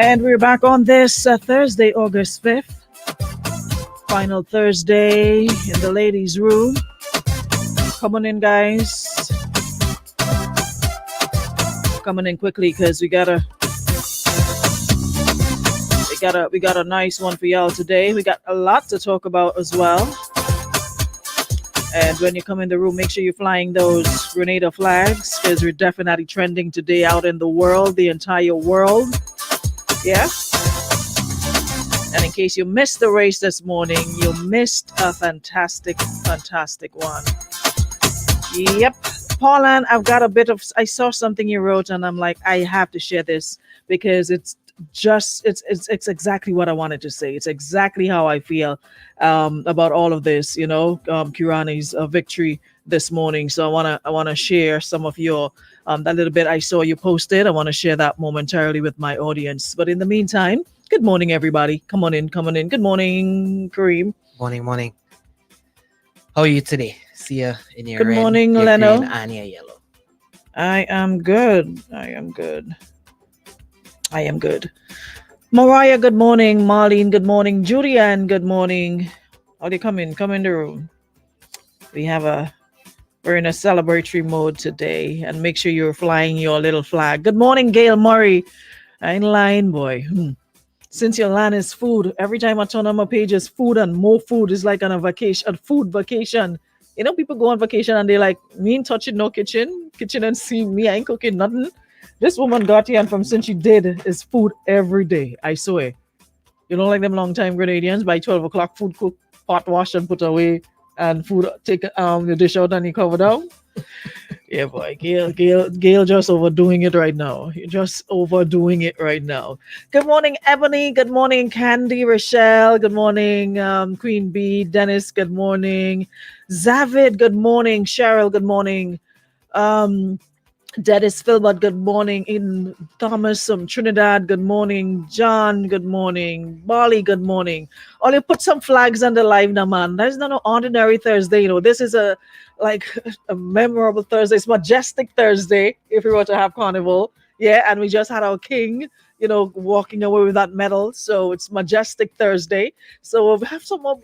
And we're back on this Thursday, August 5th. Final Thursday in the ladies' room. Come on in, guys. Coming in quickly because we got a nice one for y'all today. We got a lot to talk about as well. And when you come in the room, make sure you're flying those Grenada flags because we're definitely trending today out in the world, the entire world. Yeah. And in case you missed the race this morning, you missed a fantastic one. Yep. Pauline, I've got a bit of, I saw something you wrote and I'm like, I have to share this because it's exactly what I wanted to say. It's exactly how I feel about all of this, Kirani's victory this morning. So I want to share some of your, that little bit I saw you posted. I want to share that momentarily with my audience. But in the meantime, good morning, everybody. Come on in. Good morning, Kareem. Morning. How are you today? See you in your Good red, morning, your Leno. green, and your yellow. I am good. Mariah, good morning. Marlene, good morning. Julianne, good morning. Oh, they come in the room. We're in a celebratory mode today, and make sure you're flying your little flag. Good morning, Gail Murray. I ain't lying, boy. Since your land is food, every time I turn on my page, it's food and more food. It's like on a food vacation. People go on vacation and they like, me ain't touching no kitchen and see me, I ain't cooking nothing. This woman got here and from since she did is food every day. I swear. You don't like them long time Grenadians by 12 o'clock, food cook, pot wash and put away, and food take the dish out and you cover down. Yeah, boy, Gail just overdoing it right now. You're just overdoing it right now. Good morning, Ebony. Good morning, Candy, Rochelle. Good morning, Queen Bee, Dennis. Good morning, Zavid. Good morning, Cheryl. Good morning, Dennis Philbert. Good morning, in Thomas from Trinidad. Good morning, John. Good morning, Bali. Good morning. All you put some flags on the live now, man. That's not an ordinary Thursday. This is a memorable Thursday. It's majestic Thursday if we were to have carnival. Yeah, and we just had our king, walking away with that medal. So it's majestic Thursday. So we'll have some more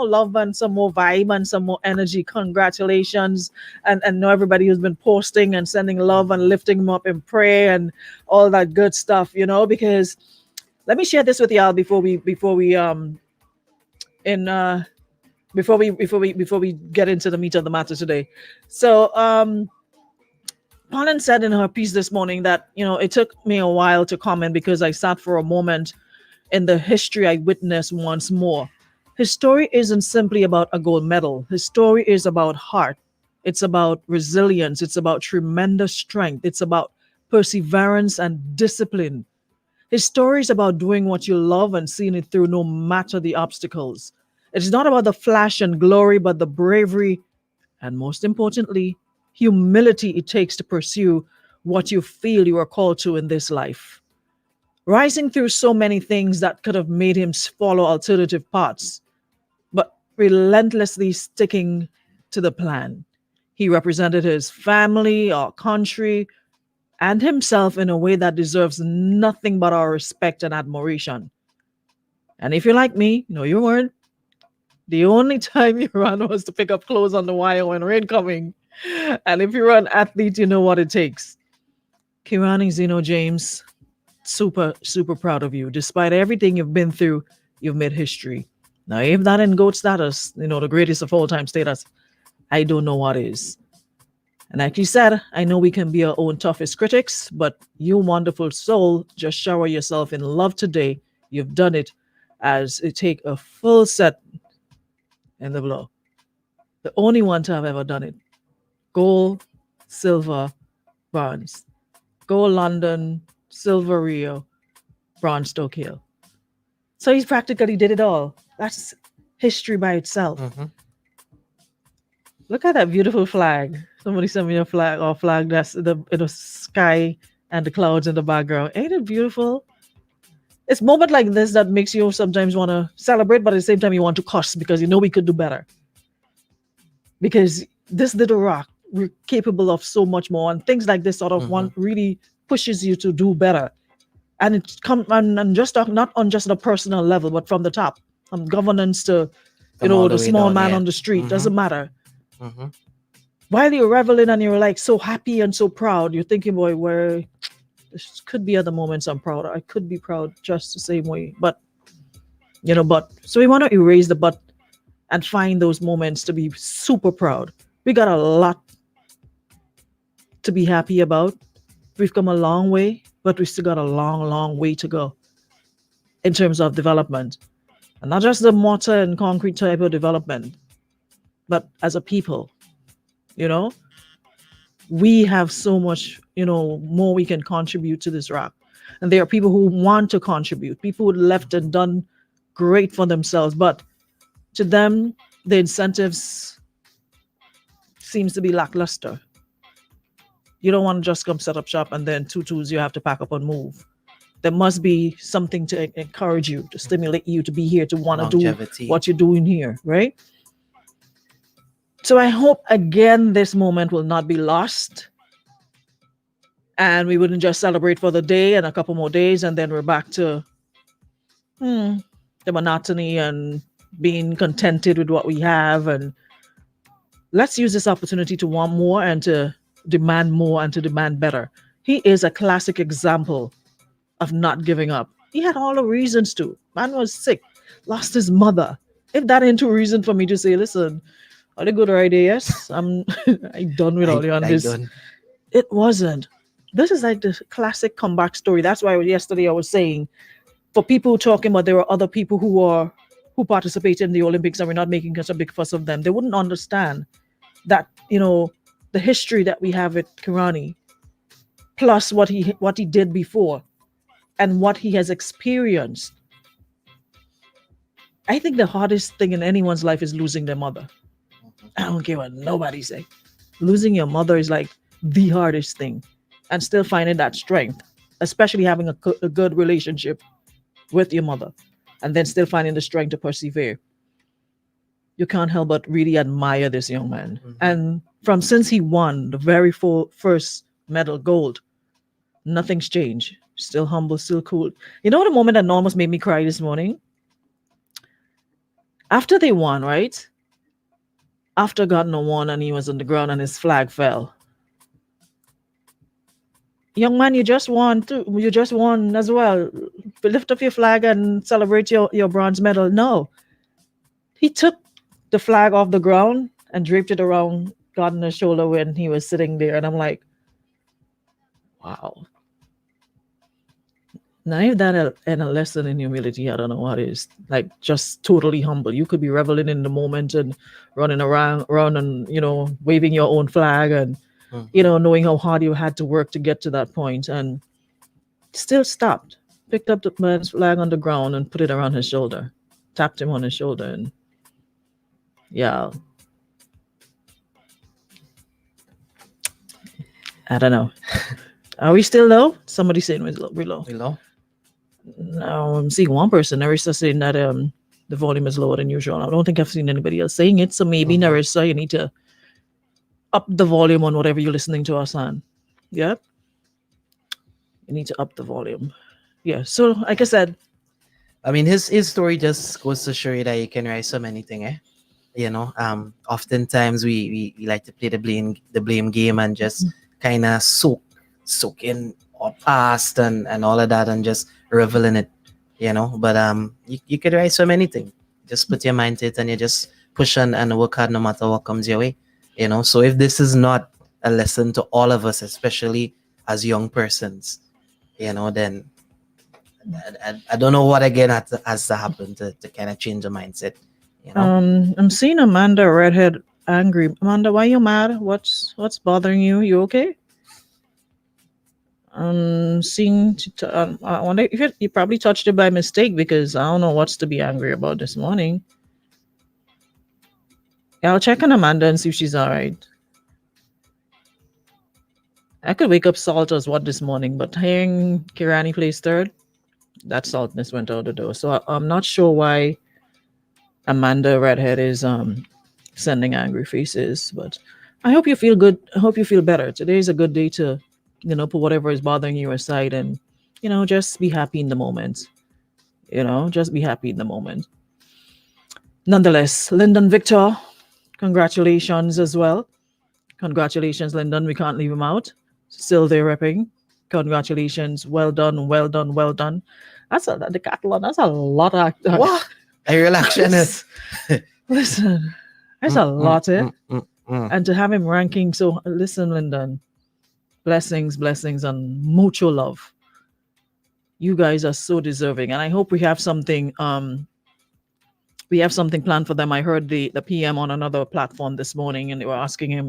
love and some more vibe and some more energy. Congratulations. And know everybody who's been posting and sending love and lifting them up in prayer and all that good stuff, because let me share this with y'all before we get into the meat of the matter today. So Pauline said in her piece this morning that it took me a while to comment because I sat for a moment in the history I witnessed once more. His story isn't simply about a gold medal. His story is about heart. It's about resilience. It's about tremendous strength. It's about perseverance and discipline. His story is about doing what you love and seeing it through no matter the obstacles. It's not about the flash and glory, but the bravery and, most importantly, humility it takes to pursue what you feel you are called to in this life. Rising through so many things that could have made him follow alternative paths, but relentlessly sticking to the plan. He represented his family, our country, and himself in a way that deserves nothing but our respect and admiration. And if you're like me, you weren't. The only time you run was to pick up clothes on the wire when rain coming. And if you're an athlete, you know what it takes. Kirani Zeno James, super, super proud of you. Despite everything you've been through, you've made history. Now, if that in GOAT status, the greatest of all time status, I don't know what is. And like you said, I know we can be our own toughest critics, but you wonderful soul, just shower yourself in love today. You've done it as it take a full set in the blow. The only one to have ever done it. Gold, silver, bronze. Gold London, silver Rio, bronze Tokyo. So he practically did it all. That's history by itself. Mm-hmm. Look at that beautiful flag. Somebody sent me a flag that's in the sky and the clouds in the background. Ain't it beautiful? It's moment like this that makes you sometimes want to celebrate, but at the same time you want to cuss because we could do better. Because this little rock, we're capable of so much more. And things like this sort of one really pushes you to do better. And it's come and just not on just a personal level, but from the top, from governance to Come all the the way small down, man yeah. on the street. Doesn't matter. Mm-hmm. While you're reveling and you're like so happy and so proud, you're thinking, boy, where this could be other moments I'm proud. I could be proud just the same way. But but so we want to erase the but and find those moments to be super proud. We got a lot to be happy about. We've come a long way, but we still got a long, long way to go in terms of development. And not just the mortar and concrete type of development, but as a people, you know, we have so much, more we can contribute to this rock. And there are people who want to contribute, people who left and done great for themselves, but to them, the incentives seems to be lackluster. You don't want to just come set up shop and then two tools you have to pack up and move. There must be something to encourage you, to stimulate you to be here, to want to do Longevity. what you're doing here, right? So I hope again this moment will not be lost. And we wouldn't just celebrate for the day and a couple more days and then we're back to the monotony and being contented with what we have. And let's use this opportunity to want more and to demand more and to demand better. He is a classic example of not giving up. He had all the reasons to. Man was sick, lost his mother. If that ain't a reason for me to say, listen, are they good idea? Yes, I'm I'm done with all on this. done. It wasn't. This is like the classic comeback story. That's why yesterday I was saying, for people talking about there are other people who participate in the Olympics and we're not making such a big fuss of them, they wouldn't understand that, the history that we have with Kirani, plus what he did before and what he has experienced. I think the hardest thing in anyone's life is losing their mother. I don't care what nobody say. Losing your mother is like the hardest thing, and still finding that strength, especially having a good relationship with your mother, and then still finding the strength to persevere. You can't help but really admire this young man. And from since he won the very first medal, gold, nothing's changed. Still humble, still cool. You know the moment that almost made me cry this morning? After they won, right? After Gardner won and he was on the ground and his flag fell. Young man, you just won too. You just won as well. Lift up your flag and celebrate your bronze medal. No. He took the flag off the ground and draped it around Gardner's shoulder when he was sitting there. And I'm like, wow. Now, if that and a lesson in humility, I don't know what is. Like, just totally humble. You could be reveling in the moment and running around and, waving your own flag and, knowing how hard you had to work to get to that point, and still stopped, picked up the man's flag on the ground and put it around his shoulder, tapped him on his shoulder. And yeah, I don't know. Are we still low? Somebody saying we're low. We low? No, I'm seeing one person, Narissa, saying that the volume is lower than usual. I don't think I've seen anybody else saying it. So maybe Narissa, you need to up the volume on whatever you're listening to us on. Yeah? You need to up the volume. Yeah. So like I said, I mean, his story just goes to show you that you can rise from anything, eh? Oftentimes we like to play the blame game and just kind of soak in our past and all of that and just revel in it, But you could rise from anything. Just put your mind to it and you just push on and work hard no matter what comes your way, So if this is not a lesson to all of us, especially as young persons, then I don't know what again has to happen to kind of change the mindset. I'm seeing Amanda Redhead angry. Amanda, why you mad? What's bothering you? You okay? Seeing. I wonder if you probably touched it by mistake, because I don't know what's to be angry about this morning. Yeah, I'll check on Amanda and see if she's all right. I could wake up salt as what this morning, but hearing Kirani plays third, that saltness went out the door. So I'm not sure why Amanda Redhead is sending angry faces, but I hope you feel good. I hope you feel better. Today is a good day to, put whatever is bothering you aside and just be happy in the moment. Just be happy in the moment. Nonetheless, Lyndon Victor, congratulations as well. Congratulations, Lyndon. We can't leave him out. Still there repping. Congratulations. Well done, well done, well done. That's a decathlon. That's a lot of What? A real action is. listen. That's a lot, and to have him ranking. So listen, Lyndon. Blessings, blessings, and mucho love. You guys are so deserving, and I hope we have something planned for them. I heard the PM on another platform this morning, and they were asking him,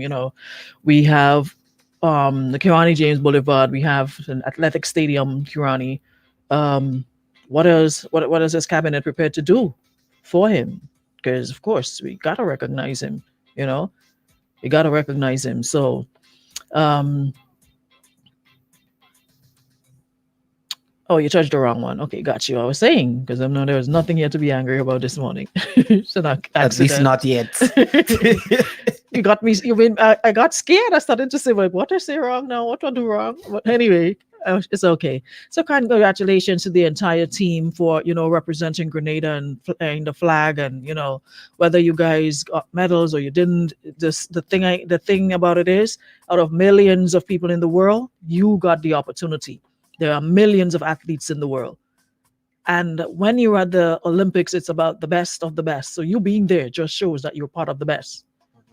we have the Kirani James Boulevard, we have an athletic stadium, Kirani. What is his cabinet prepared to do for him? Because of course we gotta recognize him, we gotta recognize him. So oh, you touched the wrong one. Okay, got you. I was saying, because I know there was nothing here to be angry about this morning. So not At least not yet. You got me. You mean I got scared? I started to say, like, what I say wrong now? What I do wrong? But anyway, it's okay. So congratulations to the entire team for representing Grenada and flying the flag, and whether you guys got medals or you didn't. The thing about it is, out of millions of people in the world, you got the opportunity. There are millions of athletes in the world. And when you're at the Olympics, it's about the best of the best. So you being there just shows that you're part of the best.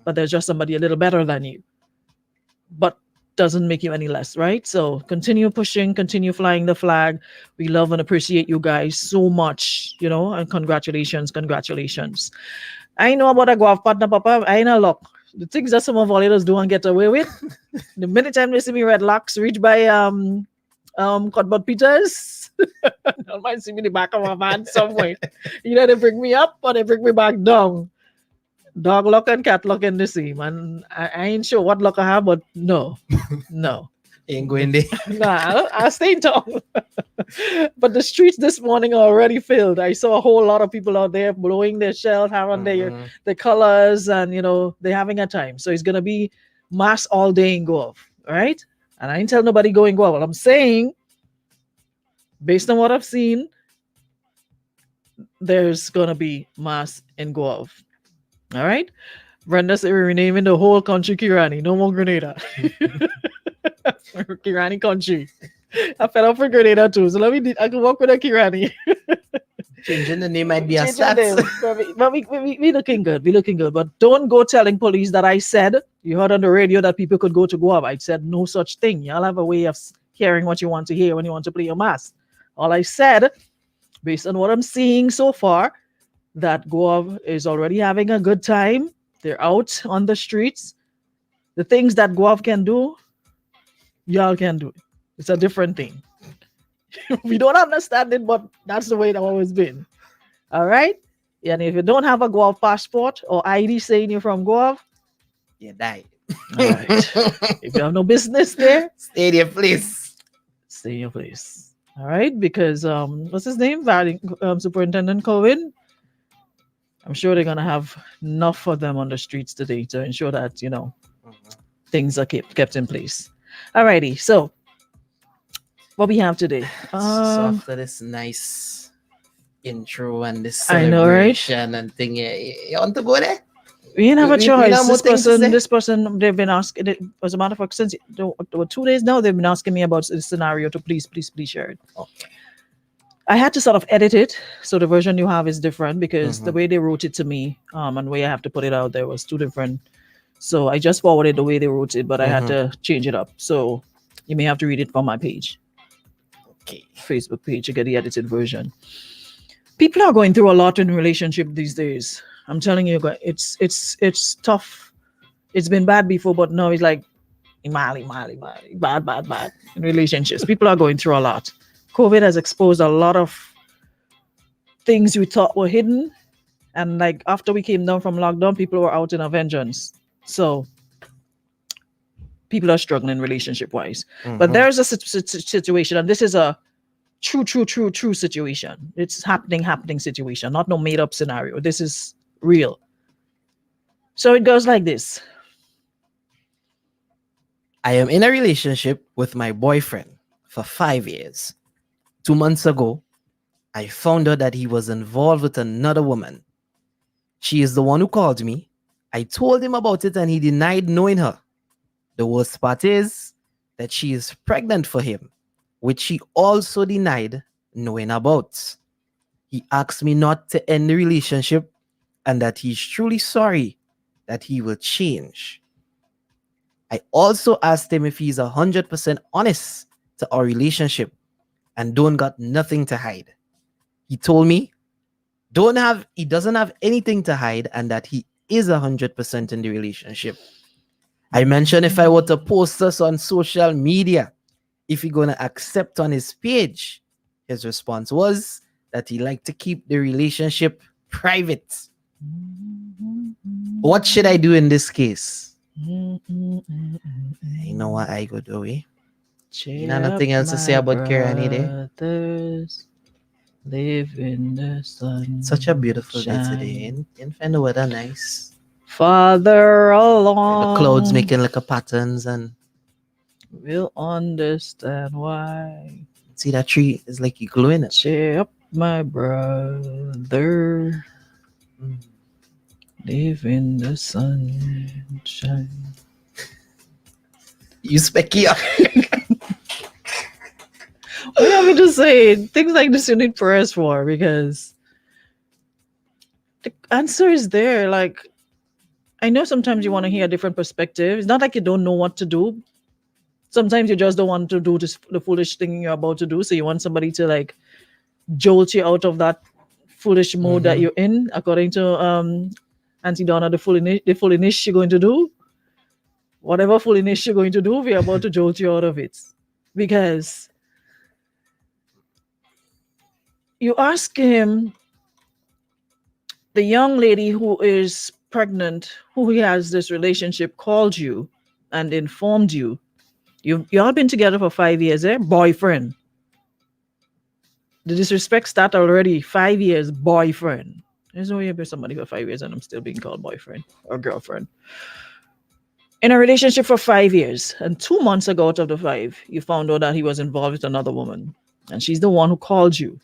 But there's just somebody a little better than you. But doesn't make you any less, right? So continue pushing, continue flying the flag. We love and appreciate you guys so much, and congratulations, congratulations. I know about a golf partner, Papa. I know luck. The things that some of our leaders do and get away with. The minute time they see me red locks reach by Cuthbert Peters. Don't mind see me in the back of my van somewhere. Either they bring me up or they bring me back down. Dog luck and cat luck in the same. And I ain't sure what luck I have, but no. Ain't going there. Nah, I'll stay in town. But the streets this morning are already filled. I saw a whole lot of people out there blowing their shells, having their colors, and they're having a time. So it's gonna be mass all day in Guelph, right? And I ain't tell nobody going Guelph. What I'm saying, based on what I've seen, there's gonna be mass in Guelph. All right. Brenda said we're renaming the whole country Kirani. No more Grenada. Kirani country. I fell off for Grenada too. So I can walk with a Kirani. Changing the name might be a Change the name. stats. But we looking good. We looking good. But don't go telling police that I said, you heard on the radio that people could go to Guelph. I said no such thing. Y'all have a way of hearing what you want to hear when you want to play your mass. All I said, based on what I'm seeing so far, that Guelph is already having a good time. They're out on the streets. The things that Guelph can do, y'all can do it. It's a different thing. We don't understand it, but that's the way it's always been. All right? And if you don't have a Guelph passport or ID saying you're from Guelph, You die. all right. If you have no business there, Stay there, please. stay in your place. All right? Because what's his name? Superintendent Colvin. I'm sure they're gonna have enough for them on the streets today to ensure that things are kept in place. Alrighty, so what we have today? So after this nice intro and this I know, right? celebration and thing, you want to go there? We didn't have a We choice. got more things to say? This person, they've been asking. As a matter of fact, since there were 2 days now, they've been asking me about the scenario to please share it. Okay. I had to sort of edit it, so the version you have is different because the way they wrote it to me, and the way I have to put it out there was 2 different. So I just forwarded the way they wrote it, but I had to change it up. So you may have to read it from my page, Okay. Facebook page, to get the edited version. People are going through a lot in relationship these days. I'm telling you, it's tough. It's been bad before, but now it's like Mali, bad in relationships. People are going through a lot. COVID has exposed a lot of things we thought were hidden. And like after we came down from lockdown, people were out in a vengeance. So people are struggling relationship wise. But there's a situation, and this is a true situation. It's happening situation, not no made up scenario. This is real. So it goes like this. I am in a relationship with my boyfriend for 5 years. 2 months ago, I found out that he was involved with another woman. She is the one who called me. I told him about it and he denied knowing her. The worst part is that she is pregnant for him, which he also denied knowing about. He asked me not to end the relationship and that he's truly sorry, that he will change. I also asked him if he's 100% honest to our relationship and don't got nothing to hide. He told me he doesn't have anything to hide and that he is 100% in the relationship. I mentioned if I were to post us on social media, if he gonna accept on his page. His response was that he liked to keep the relationship private. What should I do in this case? You know what I go do, eh? You know nothing else to say about Kirani there? Brothers live in the sun. Such a beautiful day today. And find the weather nice. Farther along, The clouds making like a patterns and we'll understand why. see that tree is like you glowing it. Cheer up, my brother. Live in the sunshine. You specky up. What am I to say? Things like this you need prayers for because the answer is there. Like, I know sometimes you want to hear a different perspective. It's not like you don't know what to do. Sometimes you just don't want to do the foolish thing you're about to do. So you want somebody to like jolt you out of that foolish mode that you're in, according to Auntie Donna, the foolishness you're going to do. Whatever foolishness you're going to do, we're about to jolt you out of it. Because you ask him, the young lady who is pregnant, who he has this relationship, called you and informed you. You all been together for 5 years, eh? Boyfriend. The disrespect start already. 5 years, boyfriend. There's no way I've been somebody for 5 years and I'm still being called boyfriend or girlfriend. In a relationship for 5 years, and 2 months ago out of the 5, you found out that he was involved with another woman. And she's the one who called you.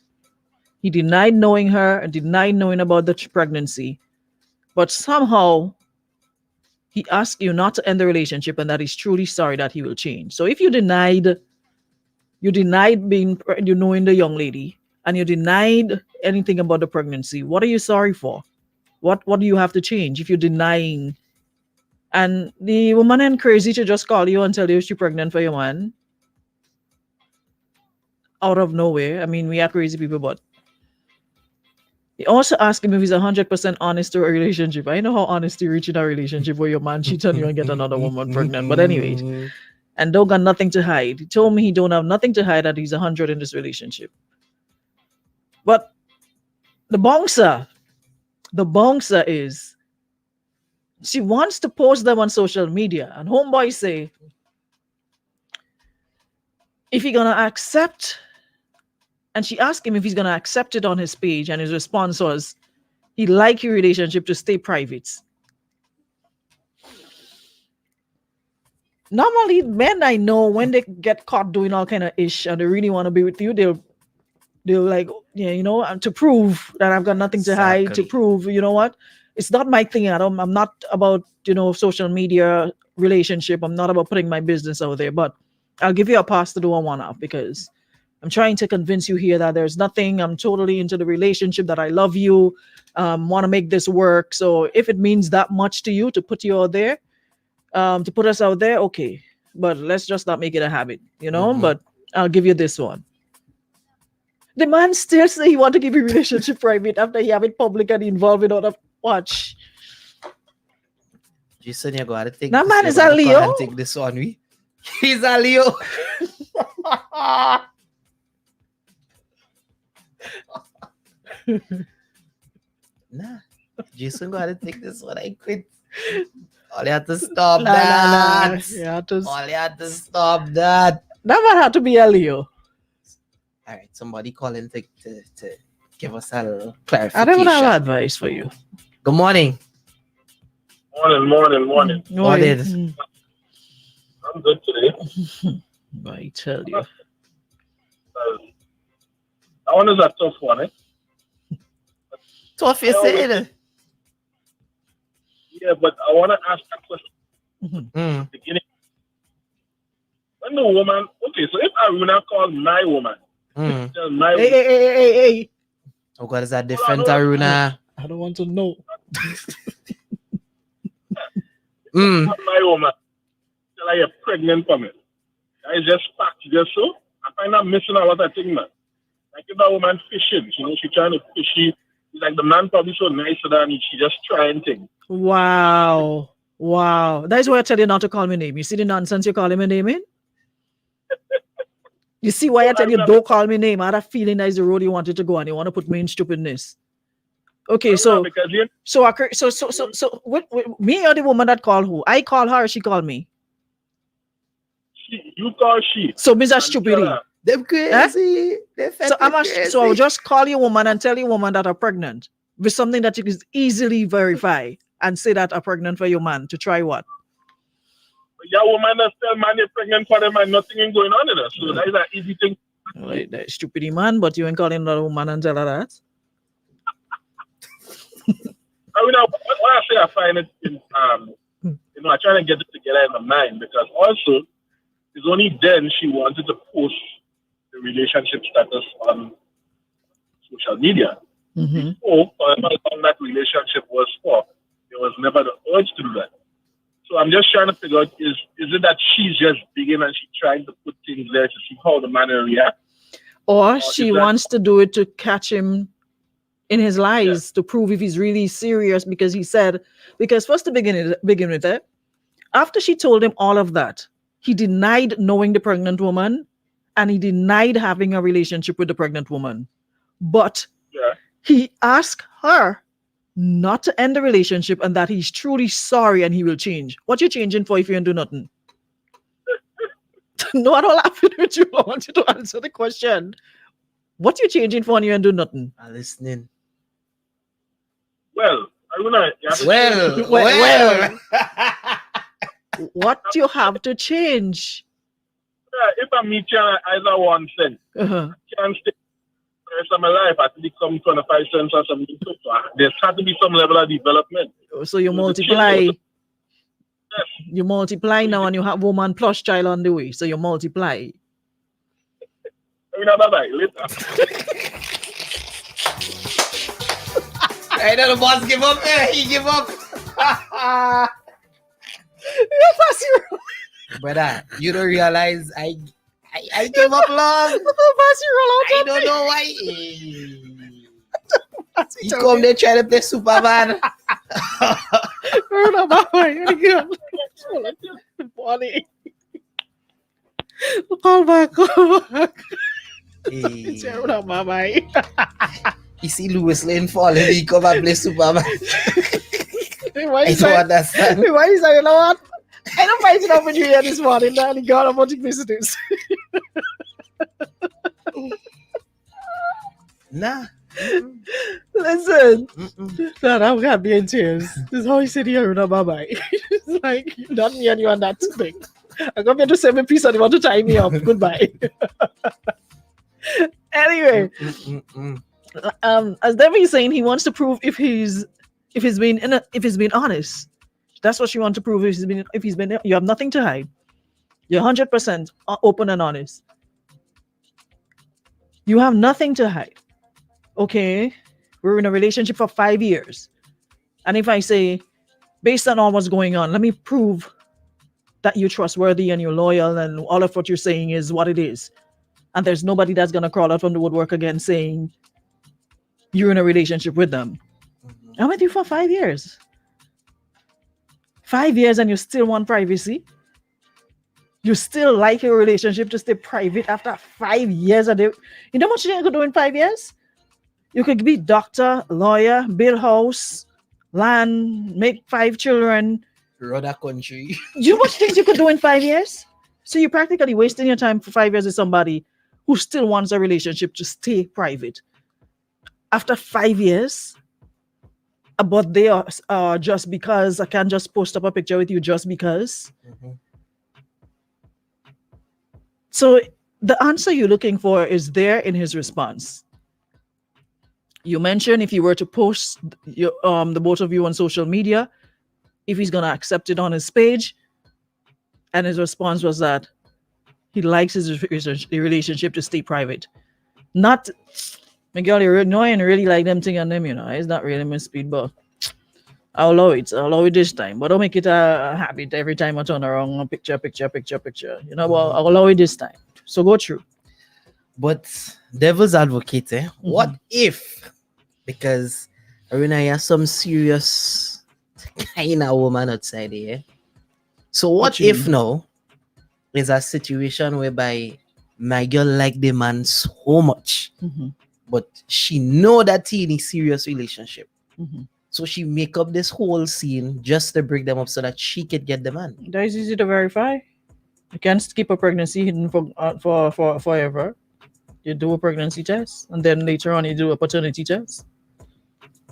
He denied knowing her and denied knowing about the pregnancy. But somehow, he asked you not to end the relationship and that he's truly sorry that he will change. So if you denied knowing the young lady and you denied anything about the pregnancy, what are you sorry for? What do you have to change if you're denying? And the woman ain't crazy to just call you and tell you she's pregnant for your man out of nowhere. I mean, we are crazy people, but you also ask him if he's 100% honest to a relationship. I know how honest you reach in a relationship where your man cheats on you and get another woman pregnant. But anyways, and don't got nothing to hide. He told me he don't have nothing to hide, that he's 100 in this relationship. But the bouncer is, she wants to post them on social media. And homeboy say, if he gonna accept, and she asked him if he's gonna accept it on his page, and his response was, he like your relationship to stay private. Normally, men I know, when they get caught doing all kind of ish and they really want to be with you, they'll like, yeah, you know, to prove that I've got nothing to hide, to prove, you know what? It's not my thing. I'm not about, you know, social media relationship. I'm not about putting my business out there, but I'll give you a pass to do a one-off because I'm trying to convince you here that there's nothing. I'm totally into the relationship, that I love you, want to make this work. So if it means that much to you to put you out there, to put us out there, okay. But let's just not make it a habit, you know? But I'll give you this one. The man still say he want to keep a relationship private after he have it public and involved in other watch. Jason, you gotta take that this, man is a Leo. Take this on me. He's a Leo. Nah, Jason gotta take this one. I quit. All you had to stop that. All you had to stop that. That man had to be a Leo. All right, somebody call in to give us a little clarification. I don't have advice for you. Good morning. Morning. What is? I'm good today. I tell you. That one is a tough one, eh? Tough, you I always said. Yeah, but I want to ask that question Mhm. at the beginning. When the woman, okay, so if Aruna called my woman, tell my Hey, woman, hey, hey, hey, hey. Oh God, is that different, hold on. Aruna? I don't want to know. Mm. my woman, tell her you're pregnant for me. I just packed just so. I find out missing out what I think, man. Like if that woman fishing, she trying to fish you. It's like the man probably so nice to her and she just trying things. Wow. Wow. That is why I tell you not to call me name. You see the nonsense you're calling me name in? You see why I tell you don't call me name? I had a feeling that is the road you wanted to go and you want to put me in stupidness. Okay, so because you me or the woman that called who? I call her, she called me. you call she. So Mr. and Stupidity. tell her, Them crazy. They So so I'll just call your woman and tell your woman that I'm pregnant with something that you can easily verify and say that I'm pregnant for your man to try what? your woman is tell man you're pregnant for them and nothing is going on in her. So that is an easy thing. Like that stupidity man, but you ain't calling another woman and tell her that. I mean, what I say, I find it in, I try to get it together in my mind because also it's only then she wanted to post the relationship status on social media. Mm-hmm. Or however long that relationship was for, there was never the urge to do that. So I'm just trying to figure out is it that she's just digging and she's trying to put things there to see how the man will react? Or she is that- wants to do it to catch him in his lies to prove if he's really serious because he said, because first to begin with it, after she told him all of that, he denied knowing the pregnant woman and he denied having a relationship with the pregnant woman. But Yeah. he asked her not to end the relationship and that he's truly sorry and he will change. What you changing for if you don't do nothing? No, I don't laugh at you. I want you to answer the question. What you changing for when you don't do nothing? I'm listening. Well, Aruna, you have to change. Well. What you have to change? If I meet you either one cent, Uh-huh. I can't stay the rest of my life. I have to become 25 cents or something. So there's had to be some level of development. So you So the multiply. change You multiply now and you have woman plus child on the way. So you multiply. Aruna, bye-bye. Later. I know the boss give up. He give up. Brother, you don't realize I gave up long. I don't know why. He come there trying to play Superman. Call back. Hey. You see Lewis Lane falling, he come and play Superman. Why I is don't that? understand. Why is that? You know what? I don't find it up with you here this morning. Now you got about the visitors. Nah. Listen, Mm-mm. no, I'm gonna be in tears. This is how he said here, no, bye bye. It's like not me and you and that thing. I'm going to 7 piece and you want to tie me up. Goodbye. Anyway, as Debbie is saying, he wants to prove if he's being honest. That's what she wants to prove. If he's been, you have nothing to hide. You're 100% open and honest. You have nothing to hide. Okay, we're in a relationship for 5 years, and if I say, based on all what's going on, let me prove that you're trustworthy and you're loyal, and all of what you're saying is what it is, and there's nobody that's gonna crawl out from the woodwork again saying you're in a relationship with them. I'm with you for 5 years. 5 years and you still want privacy? You still like your relationship to stay private after 5 years? You know how much you could do in 5 years? You could be doctor, lawyer, build house, land, make 5 children. Run a country. You know what things you could do in 5 years? So you're practically wasting your time for 5 years with somebody who still wants a relationship to stay private. After 5 years, but they are just because I can't just post up a picture with you just because. So the answer you're looking for is there in his response. You mentioned if you were to post the both of you on social media, if he's gonna accept it on his page, and his response was that he likes his relationship to stay private. Not Miguel, you know, I really like them thing on them, you know. It's not really my speed, but I'll allow it. I'll allow it this time. But don't make it a habit every time I turn around a picture. You know, well, I'll allow it this time. So go through. But devil's advocate, what if, because Arena has some serious kind of woman outside here. So what you if mean? now is a situation whereby my girl like the man so much, but she know that he in a serious relationship. So she make up this whole scene just to break them up so that she could get the man. That is easy to verify. You can't keep a pregnancy hidden for forever. You do a pregnancy test, and then later on you do a paternity test.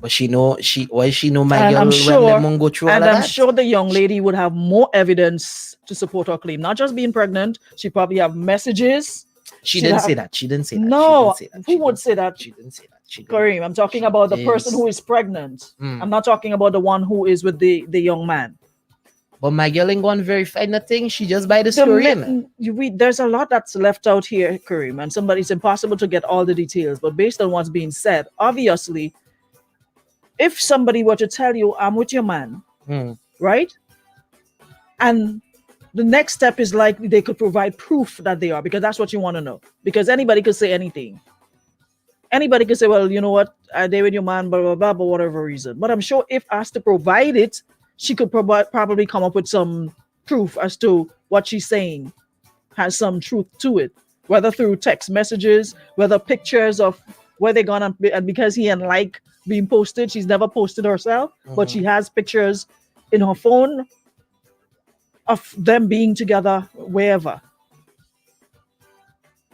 But she know my And girl I'm when sure, them won't go through all and of I'm that. sure the young lady would have more evidence to support her claim. Not just being pregnant, she probably have messages. She she'd didn't have- say that. She didn't say that. No, she didn't who would say that? She didn't say that. She didn't. Kareem, I'm talking about the person who is pregnant. I'm not talking about the one who is with the young man. But my girl ain't gonna verify nothing. She just buy the The story. there's a lot that's left out here, Kareem, and it's impossible to get all the details. But based on what's being said, obviously, if somebody were to tell you, I'm with your man, right? And the next step is likely they could provide proof that they are, because that's what you want to know. Because anybody could say anything. Anybody could say, well, you know what, they with your man, blah, blah, blah, for whatever reason. But I'm sure if asked to provide it, she could probably come up with some proof as to what she's saying has some truth to it, whether through text messages, whether pictures of where they're gonna be, and because he didn't like being posted, she's never posted herself, but she has pictures in her phone of them being together wherever.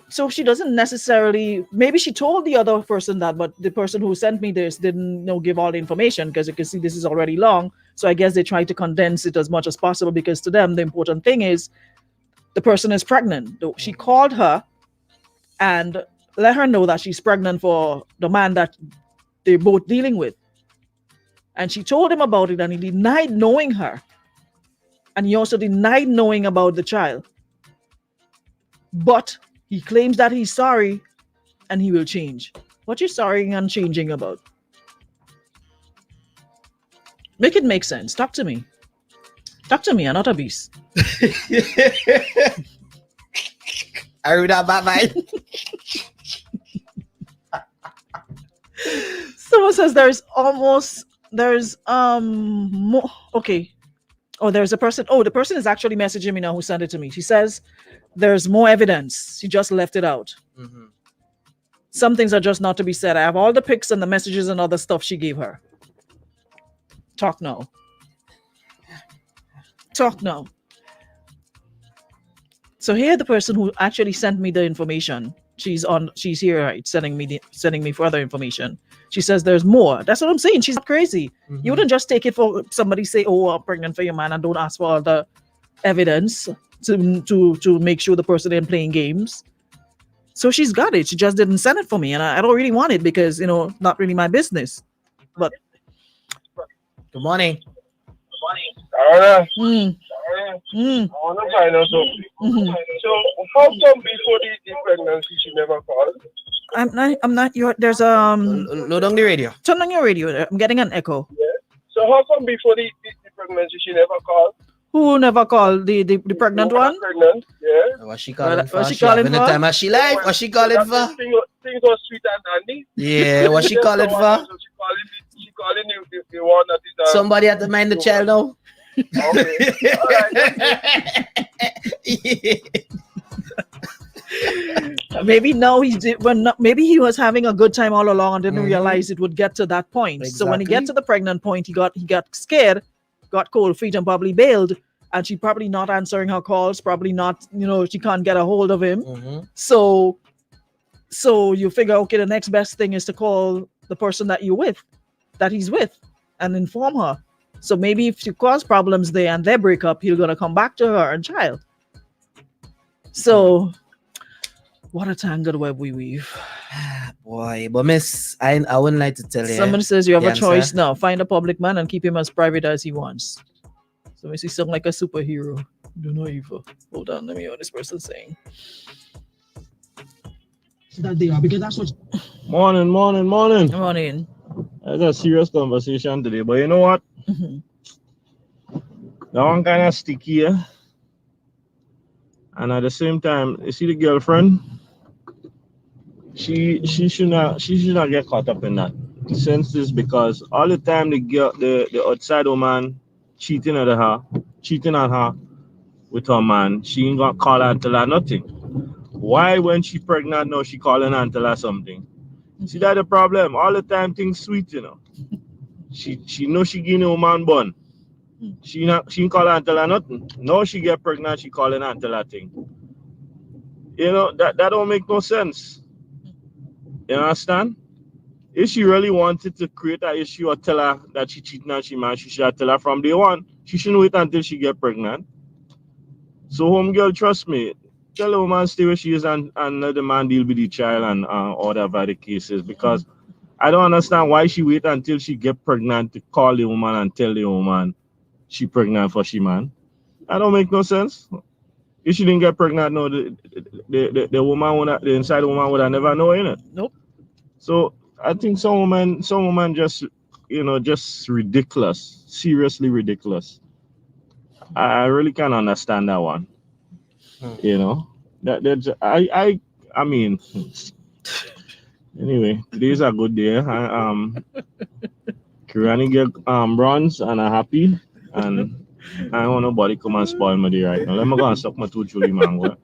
So she doesn't necessarily, maybe she told the other person that, but the person who sent me this didn't give all the information, because you can see this is already long. So I guess they try to condense it as much as possible, because to them, the important thing is the person is pregnant. She called her and let her know that she's pregnant for the man that they're both dealing with. And she told him about it, and he denied knowing her. And he also denied knowing about the child. But he claims that he's sorry and he will change. What you sorry and changing about? Make it make sense. Talk to me. Talk to me, I'm not a beast. I read that back, man. Someone says there's more. Okay. Oh, there's a person. Oh, the person is actually messaging me now who sent it to me. She says there's more evidence. She just left it out. Some things are just not to be said. I have all the pics and the messages and other stuff she gave her. Talk now. Talk now. So here, the person who actually sent me the information, she's here, right? Sending me further information. She says there's more. That's what I'm saying. She's not crazy. You wouldn't just take it for somebody say, "Oh, I'm pregnant for your man," and don't ask for all the evidence to make sure the person ain't playing games. So she's got it. She just didn't send it for me, and I don't really want it because not really my business. But Good morning. Alright. mm, mm, I want to find out something. mhm. So, how come before the pregnancy she never called? I'm not your. There's Load on the radio. turn on your radio. I'm getting an echo. So, how come before the pregnancy she never called? Who never called the pregnant You were one? Pregnant, yeah. What she calling for? What she She calling having the for? time of she life. What she calling for? Things was sweet and dandy. Yeah, what she calling for? So she calling the one that is Somebody had to mind the child now. Okay. Maybe now maybe he was having a good time all along and didn't realize it would get to that point. So when he Exactly. get to the pregnant point, he got scared, got cold feet, and probably bailed. And she probably not answering her calls, probably not, she can't get a hold of him. So you figure, okay, the next best thing is to call the person that he's with, and inform her. So maybe if she cause problems there and they break up, he's gonna come back to her and child. So what a tangled web we weave. Boy, but miss, I wouldn't like to tell you. Someone says you have the a choice answer. now. Find a public man and keep him as private as he wants. So makes you sound like a superhero. Do not evil. Hold on, let me hear what this person's saying. That they are because that's what. Morning. Come on in. I got a serious conversation today, but you know what? Mhm. That one kind of sticky, yeah? And at the same time, you see the girlfriend, she should not get caught up in that. Since this because all the time the outside woman cheating on her with her man, she ain't gonna call her and tell her nothing. Why when she pregnant now she calling her and tell her something? See that the problem? All the time things sweet, you know. She know she getting a woman born. She ain't call her and tell her nothing. No, she get pregnant, she calling her and tell her thing. You know, that don't make no sense. You understand? If she really wanted to create an issue or tell her that she cheating and she mad, she should tell her from day one. She shouldn't wait until she get pregnant. So home girl, trust me, tell the woman stay where she is and let the man deal with the child and whatever the case is. Because I don't understand why she wait until she get pregnant to call the woman and tell the woman she pregnant for she man. That don't make no sense. If she didn't get pregnant, no, the woman would the inside woman would have never know, innit? Nope. So I think some woman just just ridiculous, seriously ridiculous. I really can't understand that one. You know that's I mean. Anyway, today's a good day. Kirani get bronze and I'm happy and I don't want nobody come and spoil my day right now. Let me go and suck my tooth, Julie Mango.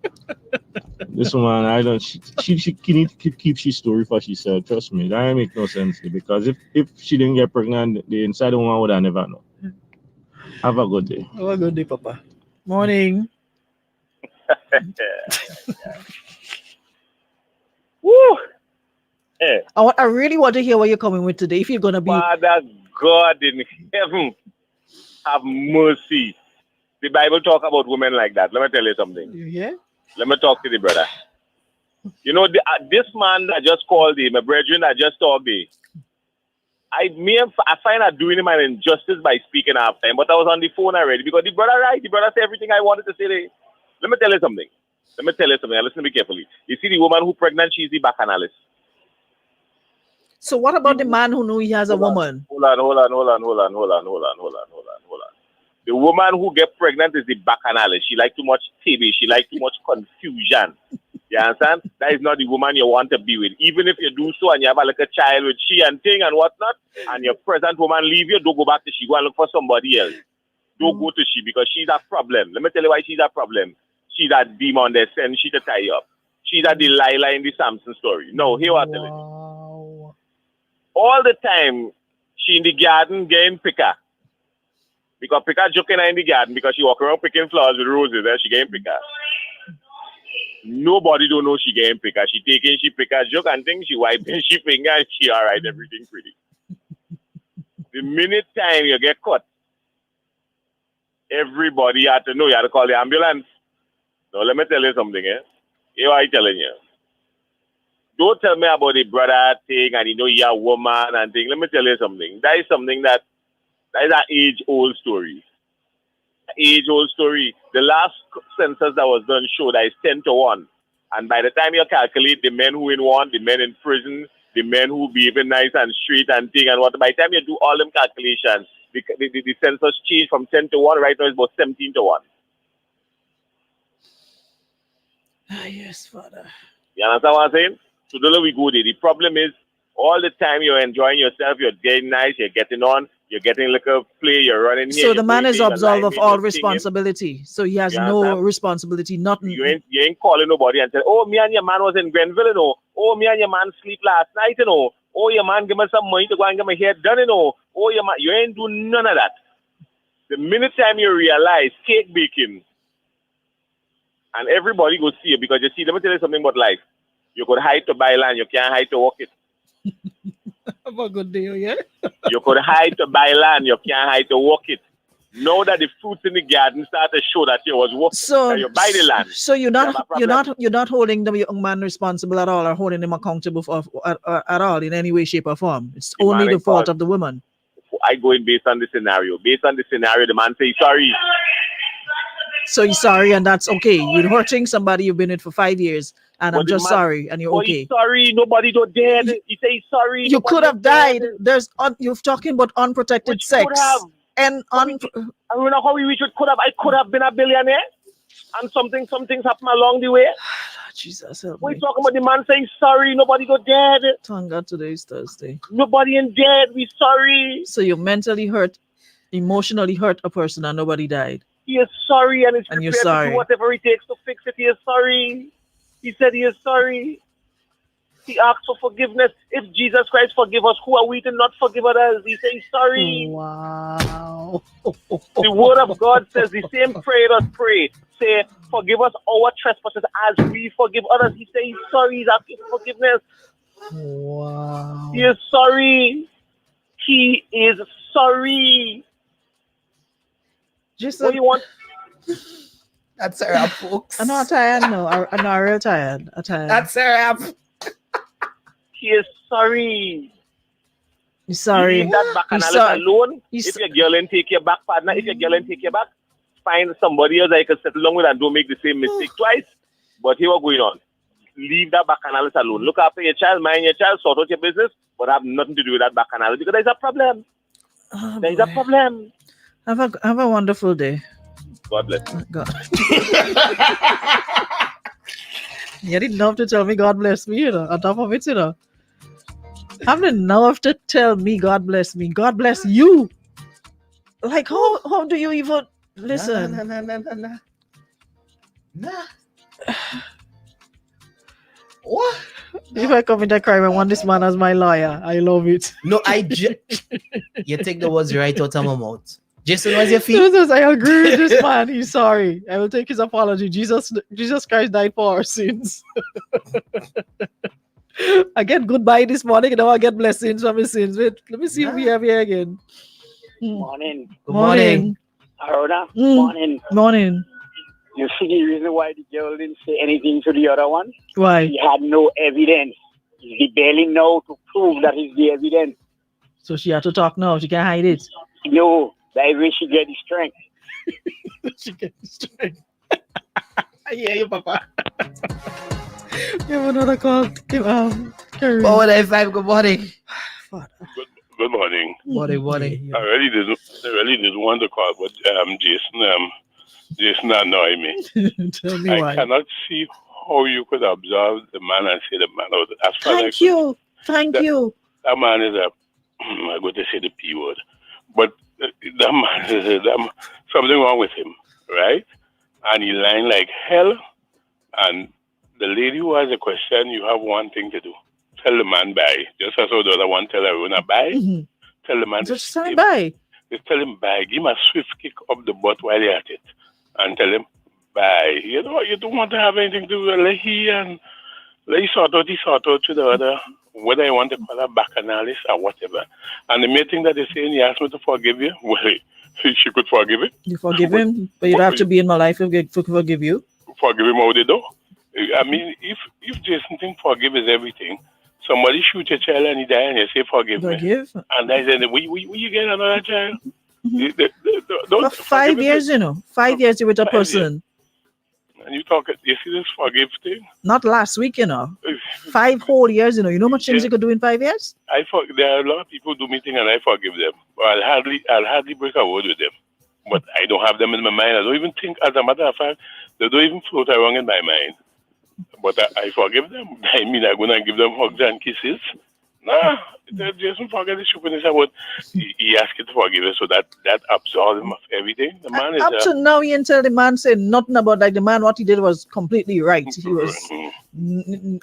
This woman, I don't. She need to keep she story for herself. Trust me, that ain't make no sense because if she didn't get pregnant, the inside woman would have never know. Have a good day. Have a good day, Papa. Morning. Woo! Hey, I really want to hear what you're coming with today. If you're gonna be, Father God in heaven, have mercy. The Bible talk about women like that. Let me tell you something. yeah. Let me talk to the brother. You know, this man that just called him, my brethren that just talked to I find out doing him an injustice by speaking half time, but I was on the phone already because the brother said everything I wanted to say today. Let me tell you something. And listen to me carefully. You see the woman who pregnant, she's the bacchanalist. So what about the man who knew he has a woman? Hold on. The woman who get pregnant is the bacchanalist. She like too much TV. She like too much confusion. You understand? That is not the woman you want to be with. Even if you do so and you have like a child with she and thing and whatnot, and your present woman leave you, don't go back to she. Go and look for somebody else. Don't go to she because she's a problem. Let me tell you why she's a problem. She's a demon that sends she to tie you up. She's a Delilah in the Samson story. No, here what I tell you. All the time, she in the garden getting picker. Because picker joking in the garden because she walk around picking flowers with roses and she getting picker. Nobody don't know she getting picker. She taking she picker joke and things, she wiping she finger and she alright, everything pretty. The minute time you get caught, everybody had to know you had to call the ambulance. Now let me tell you something, Here I telling you. Don't tell me about the brother thing and you're a woman and thing. Let me tell you something. That is something that is an age-old story. Age-old story. The last census that was done showed that it's 10-1. And by the time you calculate the men who in one, the men in prison, the men who behaving nice and straight and thing and what, by the time you do all them calculations, the census changed from 10-1, right now it's about 17-1. Yes, Father. You understand what I'm saying? So don't let we go there. The problem is all the time you're enjoying yourself, you're getting nice, you're getting on, you're getting like a play, you're running here. So the man is absolved of all singing. responsibility. So he has You no understand? responsibility, nothing. You ain't calling nobody and tell, oh, me and your man was in Grenville, you know. Oh, me and your man sleep last night, you know. Oh, your man give me some money to go and get my hair done, you know. Oh, your man, you ain't do none of that. The minute time you realize cake baking, and everybody go see it because you see, let me tell you something about life. You could hide to buy land, you can't hide to walk it. Have a good day, yeah? You could hide to buy land, you can't hide to walk it. Now that the fruits in the garden start to show that you was working, So that you buy the land. So you're You have a not problem. you're not holding the young man responsible at all, or holding him accountable for at all in any way, shape, or form. It's The only man the is fault called- of the woman. I go in based on the scenario. Based on the scenario, the man say sorry. So you're sorry, and that's okay. You're hurting somebody you've been with for 5 years, and But I'm the just man- sorry, and you're Oh, okay. he's sorry. Nobody don't dead. He say he's sorry. You nobody could have is dead. died. You're talking about unprotected Which sex could have. and I don't know how we reach it. Could have. I could have been a billionaire, and some things happen along the way. Jesus help We me. talking about the man saying sorry. Nobody go dead. Thank God today is Thursday. Nobody in dead. We sorry. So you mentally hurt, emotionally hurt a person, and nobody died. He is sorry, and he's And you're prepared to sorry. do whatever it takes to fix it. He is sorry. He said he is sorry. He asked for forgiveness. If Jesus Christ forgive us, who are we to not forgive others? He says sorry. Wow. The word of God says the same prayer us pray. Say, forgive us our trespasses as we forgive others. He says sorry. He's asking for forgiveness. Wow. He is sorry. He is sorry. Just What do you want? That's a wrap, folks. I'm not tired, no. I'm not real tired. I'm tired. That's a wrap. He is sorry. You're sorry. Leave that back He's analysis sorry. alone. He's If your girl ain't take your back, partner, if your girl ain't take your back, find somebody else that you can settle along with and don't make the same mistake twice. But here what going on. Leave that back analysis alone. Look after your child, mind your child, sort out your business, but have nothing to do with that back analysis because there's a problem. Oh, There's a boy. problem. Have a wonderful day. God bless. God. You didn't have to tell me God bless me, on top of it, Have the nerve to tell me God bless me. God bless you. Like how do you even listen? Nah. What? If I commit a crime, I want this man as my lawyer. I love it. No, you take the words right out of my mouth. Jason, what's your feet? Jesus, I agree with this man. He's sorry. I will take his apology. Jesus Christ died for our sins. I get goodbye this morning, now I get blessings from his sins. Wait, let me see if we have here again. Morning, Good morning. Arona. Mm. Morning. Morning. You see the reason why the girl didn't say anything to the other one? Why? He had no evidence. He barely know to prove that he's the evidence. So she had to talk now. She can't hide it. No, that way she get the strength. She can straight. I hear you, Papa. You have another call. Carry on. Forward I-5, good morning. Good morning. Morning. I really didn't want to call, but Jason annoyed me. Tell me I why. cannot see how you could observe the man and say the man was. As far Thank as you. Thank you. that man is a. I'm going to say the P word, but that man is something wrong with him, right? And he lying like hell. And the lady who has a question, you have one thing to do: tell the man bye. Just as how the other one tell everyone bye. Mhm. Tell the man. Just stand by. Just tell him bye. Give him a swift kick up the butt while you're at it. And tell him bye. You don't want to have anything to do with let he sort out to the other, whether you want to call her back analysis or whatever. And the main thing that they're saying, he asked me to forgive you. Well, she could forgive it. You forgive him, but you'd have to be in my life to forgive you. Forgive him how they do. I mean, if Jason think forgive is everything, somebody shoot a child and he die and you say forgive me. Forgive? And I said, will you get another child? Mhm. Don't For 5 forgive it. years, 5 years you with a 5 years. person. And you see this forgive thing? Not last week, 5 whole years, you know how much things you could do in 5 years? There are a lot of people do me things and I forgive them. But I'll hardly break a word with them. But I don't have them in my mind. I don't even think, as a matter of fact, they don't even float around in my mind. But I forgive them. I mean, I'm going to give them hugs and kisses. Nah, Jason forget the stupidness about he asked you to forgive us, so that absolves him of everything. The man is Up to now, you ain't tell the man say nothing about the man. What he did was completely right. He was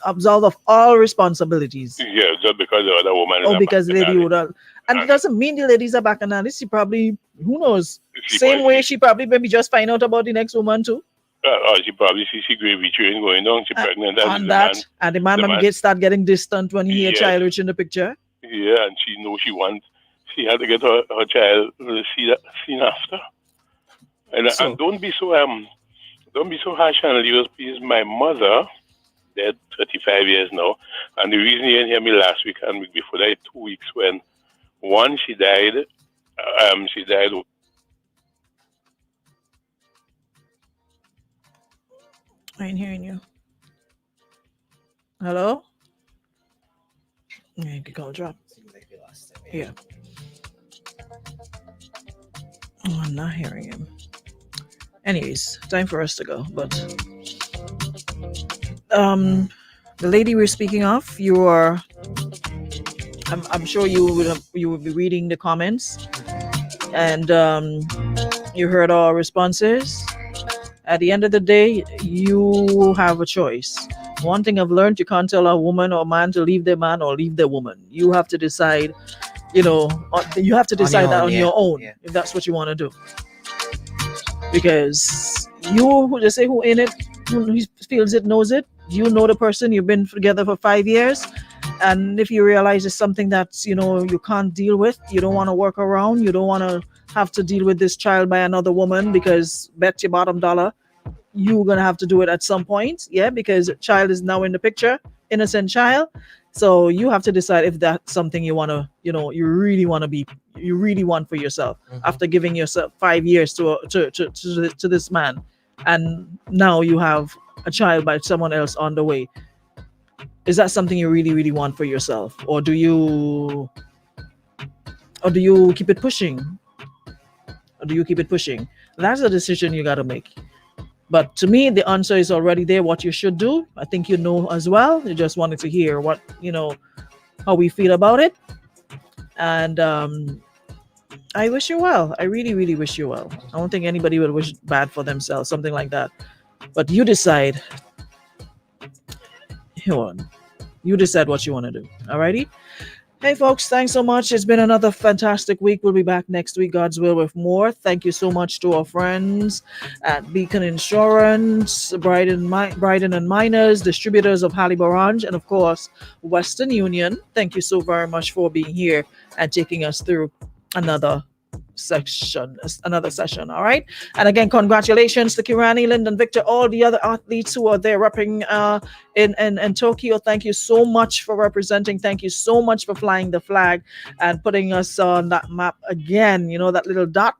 absolved of all responsibilities. Yeah, just because the other woman is Oh, a because the lady bacchanal. would have. And it doesn't mean the lady's a bacchanalist. She probably, who knows? She Same probably- way she probably maybe just find out about the next woman too. Or she probably sees the gravy train going down. She pregnant. On that, and the man the maybe man- start getting distant when he hear Yes. child rich in the picture. Yeah, and she knows she had to get her child seen after. And don't be so harsh on Leo's please. My mother, dead 35 years now, and the reason you didn't hear me last week and week before that, 2 weeks when one she died. She died. I ain't hearing you. Hello? Yeah, you could call drop. Yeah. Oh, I'm not hearing him. Anyways, time for us to go. But the lady we're speaking of, you are. I'm sure you will be reading the comments, and you heard our responses. At the end of the day, you have a choice. One thing I've learned: you can't tell a woman or man to leave their man or leave their woman. You have to decide. You have to decide that on your own if that's what you want to do. Because they say who in it, who feels it, knows it. You know the person. You've been together for 5 years. And if you realize it's something that, you can't deal with, you don't want to work around, you don't want to have to deal with this child by another woman, because bet your bottom dollar, you're going to have to do it at some point. Yeah, because the child is now in the picture, innocent child. So you have to decide if that's something you want to, you really want for yourself after giving yourself 5 years to this man. And now you have a child by someone else on the way. Is that something you really, really want for yourself? Or do you keep it pushing? That's a decision you got to make. But to me, the answer is already there, what you should do. I think you know as well. You just wanted to hear what, how we feel about it. And I wish you well. I really, really wish you well. I don't think anybody would wish bad for themselves, something like that. But you decide. You decide what you want to do. Alrighty? Hey folks, thanks so much. It's been another fantastic week. We'll be back next week, God's will, with more. Thank you so much to our friends at Beacon Insurance, Bryden and Miners, distributors of Halle Barange, and of course, Western Union. Thank you so very much for being here and taking us through another session. All right. And again, congratulations to Kirani, Lyndon, Victor, all the other athletes who are there repping in Tokyo. Thank you so much for representing. Thank you so much for flying the flag and putting us on that map again. That little dot.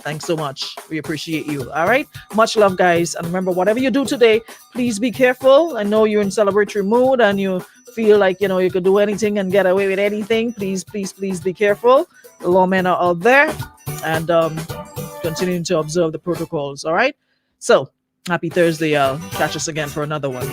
Thanks so much. We appreciate you. All right. Much love, guys. And remember, whatever you do today, please be careful. I know you're in celebratory mood and you feel like, you could do anything and get away with anything. Please, please, please be careful. The lawmen are out there and continuing to observe the protocols. All right. So happy Thursday, y'all. Catch us again for another one.